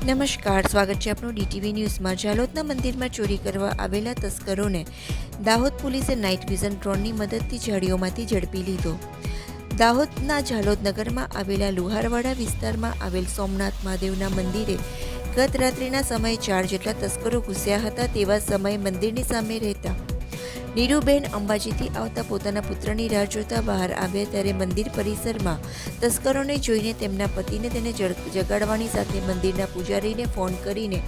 નમસ્કાર, સ્વાગત છે આપનું DTV ન્યૂઝમાં। જાલોદના મંદિરમાં ચોરી કરવા આવેલા તસ્કરોને દાહોદ પોલીસે નાઇટ વિઝન ડ્રોનની મદદથી ઝાડીઓમાંથી ઝડપી લીધો। દાહોદના જાલોદ નગરમાં આવેલા લુહારવાડા વિસ્તારમાં આવેલ સોમનાથ મહાદેવના મંદિરે ગત રાત્રિના સમયે 4 જેટલા તસ્કરો ઘૂસ્યા હતા। તેવા સમયે મંદિરની સામે રહેતા નીરુબેન અંબાજીથી આવતા પોતાના પુત્રની રાહ જોતા બહાર આવ્યા ત્યારે મંદિર પરિસરમાં તસ્કરોને જોઈને તેમના પતિને તેને જગાડવાની સાથે મંદિરના પૂજારીને ફોન કરીને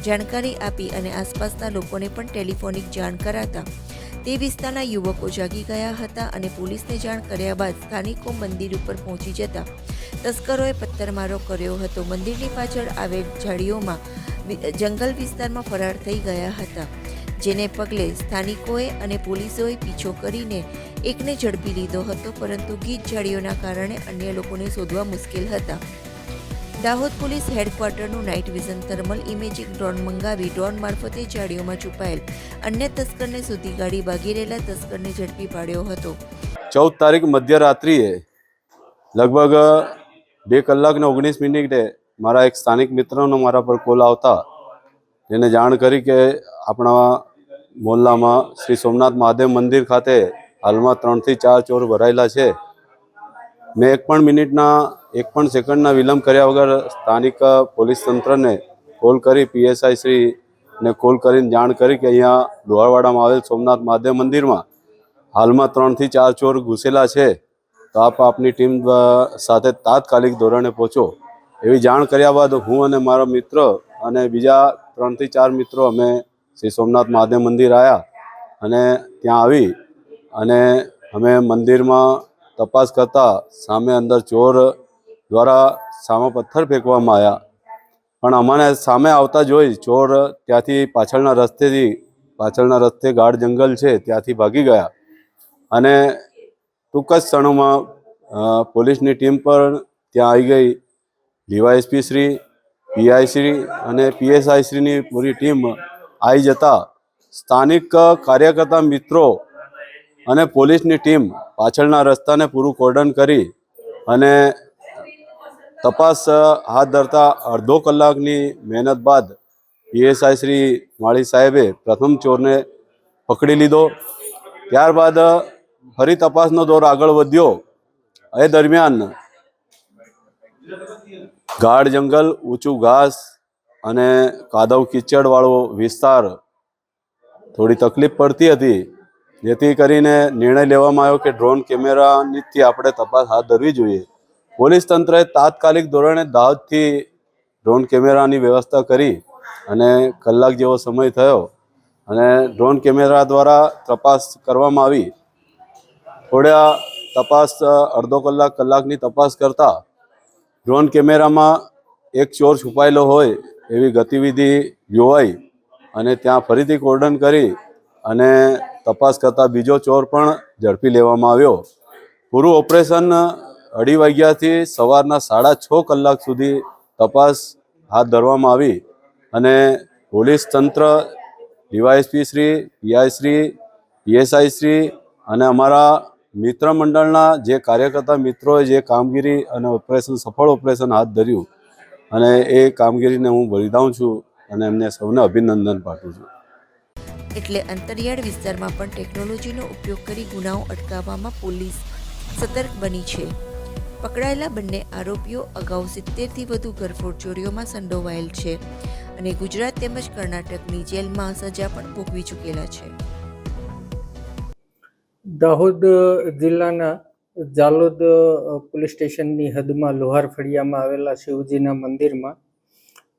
જાણકારી આપી અને આસપાસના લોકોને પણ ટેલિફોનિક જાણ કરાતા તે વિસ્તારના યુવકો જાગી ગયા હતા અને પોલીસને જાણ કર્યા બાદ સ્થાનિકો મંદિર ઉપર પહોંચી જતા તસ્કરોએ પથ્થરમારો કર્યો હતો। મંદિરની પાછળ આવેલ ઝાડીઓમાં જંગલ વિસ્તારમાં ફરાર થઈ ગયા હતા, જેને પગલે સ્થાનિકોએ અને પોલીસોએ પીછો કરીને એકને ઝડપી લીધો હતો, પરંતુ ગીચ ઝાડીઓના કારણે અન્ય લોકોને શોધવા મુશ્કેલ હતા। દાહોદ પોલીસ હેડક્વાર્ટરનું night vision thermal imaging drone મંગાવી ડ્રોન મારફતે ઝાડીઓમાં છુપાયેલ અન્ય તસ્કરને શોધી કાઢી ભાગી રહેલા તસ્કરને ઝડપી પાડ્યો હતો। 14 તારીખ મધ્યરાત્રિએ લગભગ 2 કલાક ને 19 મિનિટે મારા એક સ્થાનિક મિત્રનો મારા પર કોલ આવતા તેને જાણ કરી કે આપણા મોહલ્લામાં શ્રી સોમનાથ મહાદેવ મંદિર ખાતે હાલમાં 3 થી 4 ચોર ભરાયેલા છે। મેં એક પણ સેકન્ડના વિલંબ કર્યા વગર સ્થાનિક પોલીસ તંત્રને કોલ કરી PSI શ્રીને કોલ કરીને જાણ કરી કે અહીંયા લુહારવાડામાં આવેલ સોમનાથ મહાદેવ મંદિરમાં હાલમાં 3 થી 4 ચોર ઘૂસેલા છે, તો આપ આપની ટીમ સાથે તાત્કાલિક ધોરણે પહોંચો। એવી જાણ કર્યા બાદ હું અને મારા મિત્ર અને બીજા 3 થી 4 મિત્રો અમે શ્રી સોમનાથ મહાદેવ મંદિર આવ્યા અને ત્યાં આવી અને અમે મંદિરમાં તપાસ કરતા સામે અંદર ચોર દ્વારા સામે પથ્થર ફેંકવામાં આવ્યા, પણ અમને સામે આવતા જોઈ ચોર ત્યાંથી પાછળના રસ્તે ગાઢ જંગલ છે ત્યાંથી ભાગી ગયા અને ટૂંક જ ક્ષણોમાં પોલીસની ટીમ પણ ત્યાં આવી ગઈ। DYSP શ્રી, PI શ્રી અને PSI શ્રીની પૂરી ટીમ આવી જતા સ્થાનિક કાર્યકર્તા મિત્રો અને પોલીસની ટીમ પાછળના રસ્તાને પૂરું કોર્ડન કરી અને તપાસ હાથ ધરતા અડધો કલાકની મહેનત બાદ PSI શ્રી માળી સાહેબે પ્રથમ ચોરને પકડી લીધો। ત્યારબાદ ફરી તપાસનો દોર આગળ વધ્યો। એ દરમિયાન ગાઢ જંગલ, ઊંચું ઘાસ અને કાદવ કીચડવાળો વિસ્તાર થોડી તકલીફ પડતી હતી, જેથી કરીને નિર્ણય લેવામાં આવ્યો કે ડ્રોન કેમેરાથી આપણે તપાસ હાથ ધરવી જોઈએ। પોલીસ તંત્રએ તાત્કાલિક ધોરણે દાહોદથી ડ્રોન કેમેરાની વ્યવસ્થા કરી અને કલાક જેવો સમય થયો અને ડ્રોન કેમેરા દ્વારા તપાસ કરવામાં આવી। થોડા તપાસ અડધો કલાકની તપાસ કરતા ડ્રોન કેમેરામાં એક ચોર છુપાયેલો હોય એવી ગતિવિધિ જોવાઈ અને ત્યાં ફરીથી કોર્ડન કરી અને તપાસ કરતા બીજો ચોર પણ ઝડપી લેવામાં આવ્યો। પૂરું ઓપરેશન 2:30 વાગ્યાથી સવારના 6:30 કલાક સુધી તપાસ હાથ ધરવામાં આવી અને પોલીસ તંત્ર, DYSP Shri, PI Shri, PSI Shri અને અમારા મિત્ર મંડળના જે કાર્યકર્તા મિત્રોએ જે કામગીરી અને સફળ ઓપરેશન હાથ ધર્યું અને એ કામગીરીને હું બિરદાવું છું અને એમને સૌને અભિનંદન પાઠવું છું। એટલે અંતરિયાળ વિસ્તારમાં પણ ટેકનોલોજીનો ઉપયોગ કરી ગુનાઓ અટકાવવામાં પોલીસ સતર્ક બની છે। પકડાયેલા બંને આરોપીઓ અગાઉ 70થી વધુ ઘરફોડ ચોરીઓમાં સંડોવાયેલ છે અને ગુજરાત તેમજ કર્ણાટકની જેલમાં સજા પણ ભોગવી ચૂકેલા છે। દાહોદ જિલ્લાના જાલોદ પોલીસ સ્ટેશનની હદમાં લોહાર ફળિયામાં આવેલા શિવજીના મંદિરમાં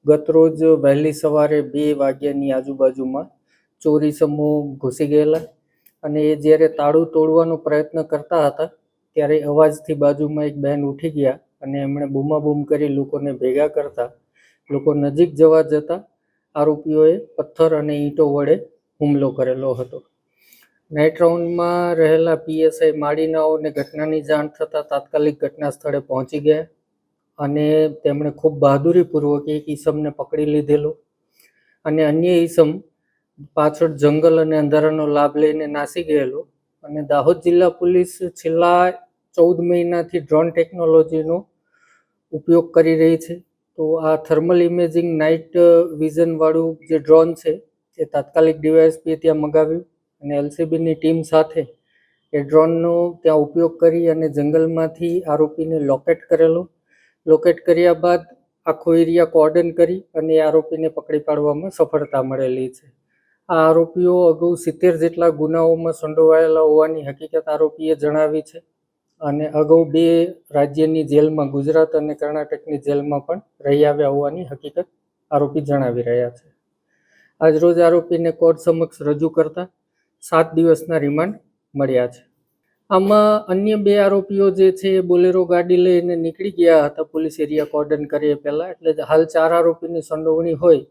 ગતરોજ વહેલી સવારે 2 વાગ્યાની આજુબાજુમાં ચોરી સમૂહ ઘૂસી ગયેલા અને એ જ્યારે તાળું તોડવાનો પ્રયત્ન કરતા હતા ત્યારે અવાજથી બાજુમાં એક બહેન ઉઠી ગયા અને એમણે બૂમાબૂમ કરી લોકોને ભેગા કરતા લોકો નજીક જતા આરોપીઓએ પથ્થર અને ઈંટો વડે હુમલો કરેલો હતો। નાઇટ રાઉન્ડમાં રહેલા PSI માળીનાઓને ઘટનાની જાણ થતાં તાત્કાલિક ઘટના સ્થળે પહોંચી ગયા અને તેમણે ખૂબ બહાદુરીપૂર્વક એક ઈસમને પકડી લીધેલો અને અન્ય ઈસમ પાછળ જંગલ અને અંધારાનો લાભ લઈને નાસી ગયેલો અને દાહોદ જિલ્લા પોલીસ છેલ્લા 14 મહિનાથી ડ્રોન ટેકનોલોજીનો ઉપયોગ કરી રહી છે। તો આ થર્મલ ઇમેજિંગ નાઇટ વિઝનવાળું જે ડ્રોન છે એ તાત્કાલિક ડીવાયએસપીએ ત્યાં મગાવ્યું અને એલસીબીની ટીમ સાથે એ ડ્રોનનો ત્યાં ઉપયોગ કરી અને જંગલમાંથી આરોપીને લોકેટ કર્યા બાદ આખો એરિયા કોર્ડન કરી અને એ આરોપીને પકડી પાડવામાં સફળતા મળેલી છે. આ આરોપીઓ અગાઉ 70 જેટલા ગુનાઓમાં સંડોવાયેલા હોવાની હકીકત આરોપીએ જણાવી છે અને અગાઉ 2 રાજ્યની જેલમાં, ગુજરાત અને કર્ણાટકની જેલમાં પણ રહી આવ્યા હોવાની હકીકત આરોપી જણાવી રહ્યા છે. આજરોજ આરોપીને કોર્ટ સમક્ષ રજૂ કરતા 7 દિવસના રિમાન્ડ મળ્યા છે. આમાં અન્ય 2 આરોપીઓ જે છે એ બોલેરો ગાડી લઈને નીકળી ગયા હતા પોલીસ એરિયા કોર્ડન કરે એ પહેલા, એટલે હાલ 4 આરોપીની સંડોવણી હોય